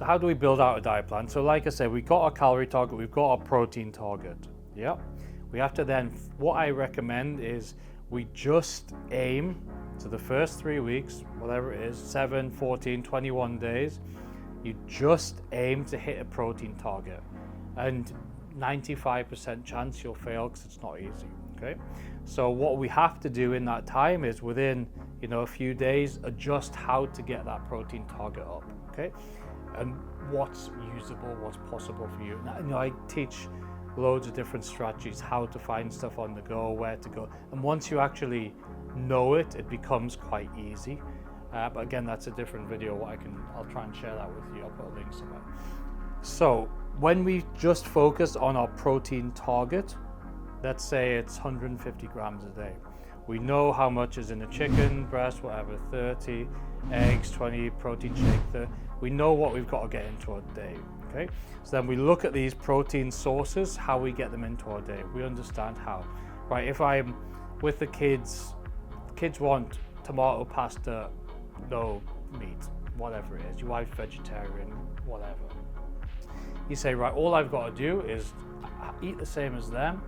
So how do we build out a diet plan? So like I said, we've got our calorie target, we've got our protein target. Yeah. We have to then, what I recommend is we just aim to the first 3 weeks, whatever it is, 7, 14, 21 days, you just aim to hit a protein target. And 95% chance you'll fail because it's not easy, okay? So what we have to do in that time is within, a few days, adjust how to get that protein target up, okay? And what's usable, what's possible for you. Now, I teach loads of different strategies, how to find stuff on the go, where to go. And once you actually know it, it becomes quite easy. But again, that's a different video. I'll try and share that with you. I'll put a link somewhere. So when we just focus on our protein target, let's say it's 150 grams a day. We know how much is in a chicken breast, whatever, 30, eggs, 20, protein shake, 30. We know what we've got to get into our day, okay? So then we look at these protein sources, how we get them into our day. We understand how, right? If I'm with the kids want tomato pasta, no meat, whatever it is. Your wife's vegetarian, whatever. You say, right, all I've got to do is eat the same as them,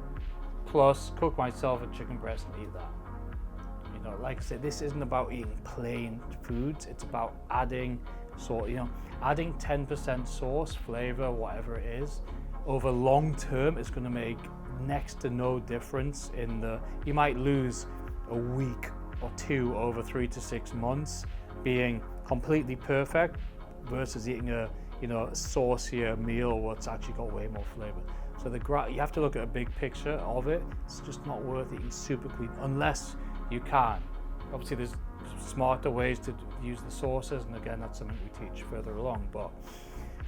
plus cook myself a chicken breast and eat that. Like I said, this isn't about eating plain foods. It's about adding adding 10% sauce, flavor, whatever it is. Over long term, it's going to make next to no difference you might lose a week or two over 3 to 6 months being completely perfect versus eating a saucier meal what's actually got way more flavor. So you have to look at a big picture of it. It's just not worth eating super clean unless you can. Obviously there's smarter ways to use the sources, and again that's something we teach further along. But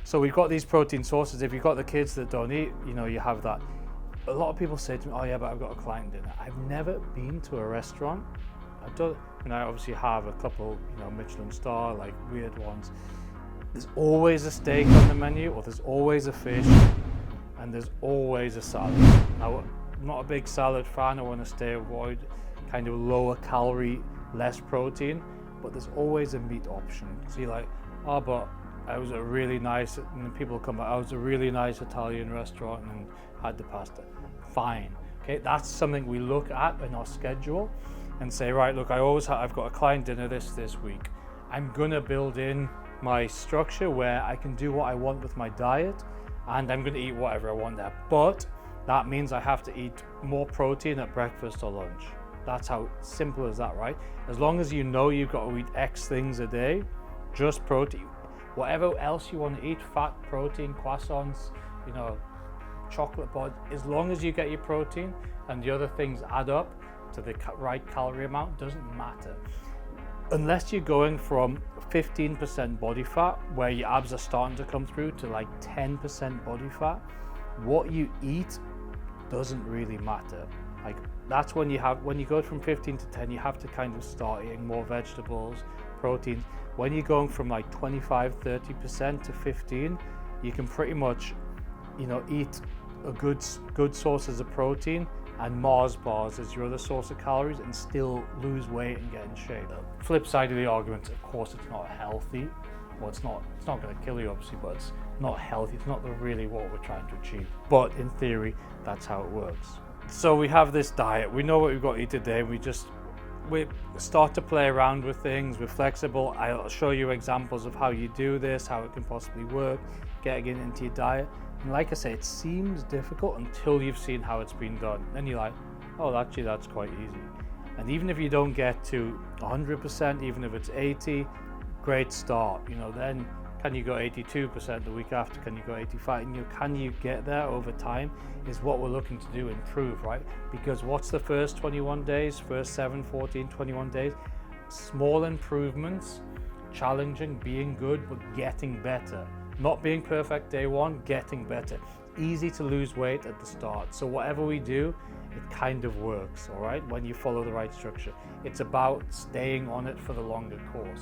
so we've got these protein sources. If you've got the kids that don't eat, you have that. A lot of people say to me, oh yeah, but I've got a client dinner. I've never been to a restaurant. I obviously have a couple, Michelin star, like weird ones. There's always a steak on the menu, or there's always a fish, and there's always a salad. Now, I'm not a big salad fan. I want to avoid kind of lower calorie, less protein, but there's always a meat option. So you're like, oh, but I was a really nice, and then people come back, I was a really nice Italian restaurant and had the pasta. Fine, okay, that's something we look at in our schedule and say, right, look, I've got a client dinner this week. I'm gonna build in my structure where I can do what I want with my diet, and I'm gonna eat whatever I want there. But that means I have to eat more protein at breakfast or lunch. That's how simple as that, right? As long as you know you've got to eat X things a day, just protein. Whatever else you want to eat, fat, protein, croissants, chocolate bars, as long as you get your protein and the other things add up to the right calorie amount, doesn't matter. Unless you're going from 15% body fat, where your abs are starting to come through, to like 10% body fat, what you eat doesn't really matter. Like that's when you go from 15 to 10, you have to kind of start eating more vegetables, proteins. When you're going from like 25, 30% to 15, you can pretty much, eat a good sources of protein and Mars bars as your other source of calories and still lose weight and get in shape. The flip side of the argument, of course, it's not healthy. Well, it's not going to kill you, obviously, but it's not healthy. It's not really what we're trying to achieve. But in theory, that's how it works. So we have this diet. We know what we've got to eat today. We start to play around with things. We're flexible. I'll show you examples of how you do this, how it can possibly work, getting it into your diet. And like I say, it seems difficult until you've seen how it's been done. Then you're like, oh, actually, that's quite easy. And even if you don't get to 100%, even if it's 80, great start. Then can you go 82% the week after? Can you go 85? And can you get there over time is what we're looking to do, improve, right? Because what's the first 21 days, first 7, 14, 21 days? Small improvements, challenging, being good, but getting better. Not being perfect day one, getting better. Easy to lose weight at the start. So whatever we do, it kind of works, all right? When you follow the right structure. It's about staying on it for the longer course.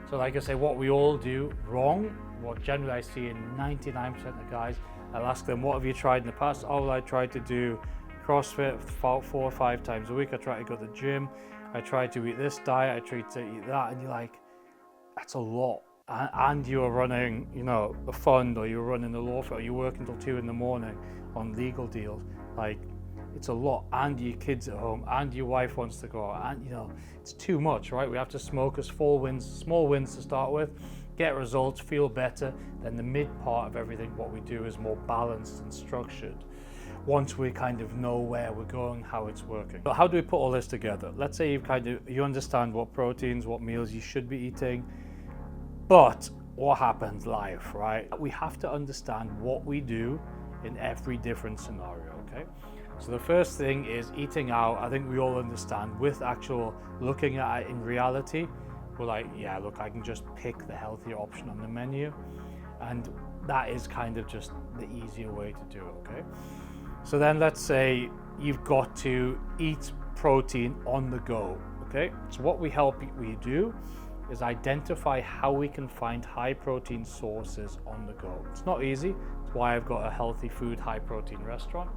So like I say, what we all do wrong, what generally I see in 99% of guys, I'll ask them, what have you tried in the past? Oh, well, I tried to do CrossFit 4 or 5 times a week. I try to go to the gym. I try to eat this diet. I try to eat that. And you're like, that's a lot. and you're running, you know, a fund, or you're running a law firm, or you work until 2 in the morning on legal deals, like, it's a lot, and your kids at home, and your wife wants to go out, and, you know, it's too much, right? We have to smoke us small wins to start with, get results, feel better. Then the mid part of everything, what we do is more balanced and structured once we kind of know where we're going, how it's working. But how do we put all this together? Let's say you understand what proteins, what meals you should be eating, but what happens live, right? We have to understand what we do in every different scenario, okay? So the first thing is eating out. I think we all understand, with actual looking at it in reality, we're like, yeah, look, I can just pick the healthier option on the menu. And that is kind of just the easier way to do it, okay? So then let's say you've got to eat protein on the go, okay? So what we do is identify how we can find high protein sources on the go. It's not easy. That's why I've got a healthy food, high protein restaurant.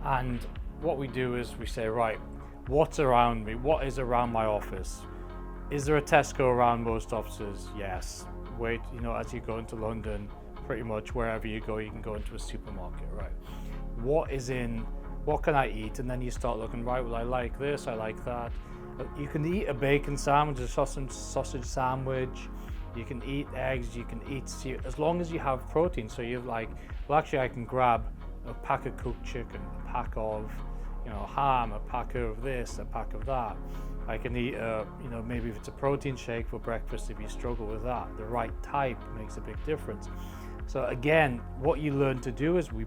And what we do is we say, right, what's around me? What is around my office? Is there a Tesco around most offices? Yes. Wait, you know, as you go into London, pretty much wherever you go, you can go into a supermarket, right? What can I eat? And then you start looking, right, well, I like this, I like that. You can eat a bacon sandwich, a sausage sandwich. You can eat eggs, you can eat as long as you have protein. So you're like, well, actually I can grab a pack of cooked chicken, a pack of, you know, ham, a pack of this, a pack of that. I can eat, you know, maybe if it's a protein shake for breakfast, if you struggle with that, the right type makes a big difference. So again, what you learn to do is we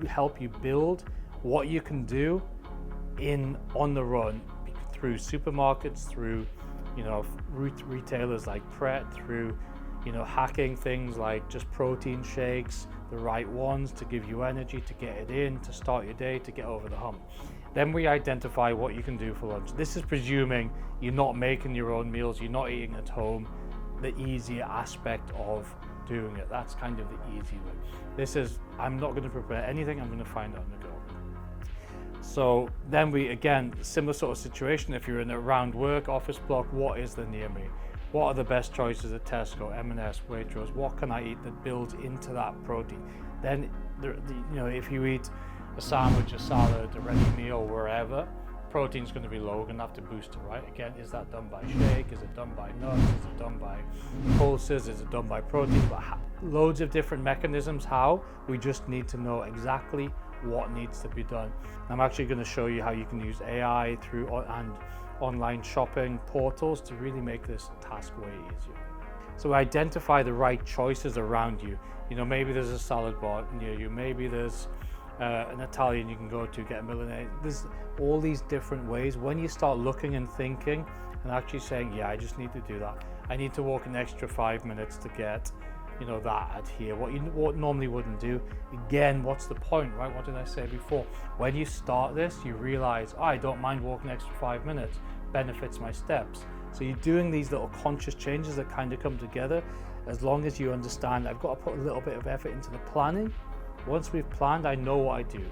help you build what you can do on the run, through supermarkets, through, you know, retailers like Pret, through, you know, hacking things like just protein shakes, the right ones to give you energy, to get it in, to start your day, to get over the hump. Then we identify what you can do for lunch. This is presuming you're not making your own meals, you're not eating at home, the easier aspect of doing it. That's kind of the easy way. This is, I'm not going to prepare anything, I'm going to find out on the go. So then we, again, similar sort of situation. If you're in a round work office block, what is there near me? What are the best choices at Tesco, M&S, Waitrose? What can I eat that builds into that protein? Then, you know, if you eat a sandwich, a salad, a ready meal, wherever, protein's going to be low. We're going to have to boost it, right? Again, is that done by shake? Is it done by nuts? Is it done by pulses? Is it done by protein? But loads of different mechanisms. How? We just need to know exactly what needs to be done. I'm actually going to show you how you can use AI and online shopping portals to really make this task way easier. So identify the right choices around you. You know, maybe there's a salad bar near you, maybe there's an Italian you can go to get a Milanese. There's all these different ways. When you start looking and thinking and actually saying, yeah, I just need to do that. I need to walk an extra 5 minutes to get, you know, that at here. What you normally wouldn't do. Again, what's the point, right? What did I say before? When you start this, you realize, oh, I don't mind walking an extra 5 minutes. Benefits my steps. So you're doing these little conscious changes that kind of come together. As long as you understand, I've got to put a little bit of effort into the planning. Once we've planned, I know what I do.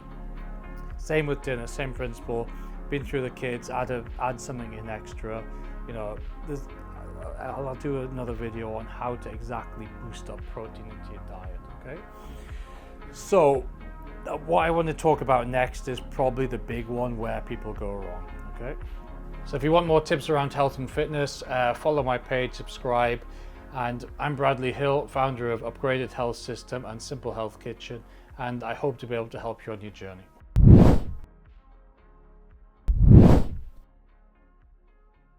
Same with dinner, same principle. Been through the kids, add something in extra. You know, I'll do another video on how to exactly boost up protein into your diet, okay? So what I want to talk about next is probably the big one where people go wrong, okay? So if you want more tips around health and fitness, follow my page, subscribe. And I'm Bradley Hill, founder of Upgraded Health System and Simple Health Kitchen, and I hope to be able to help you on your journey.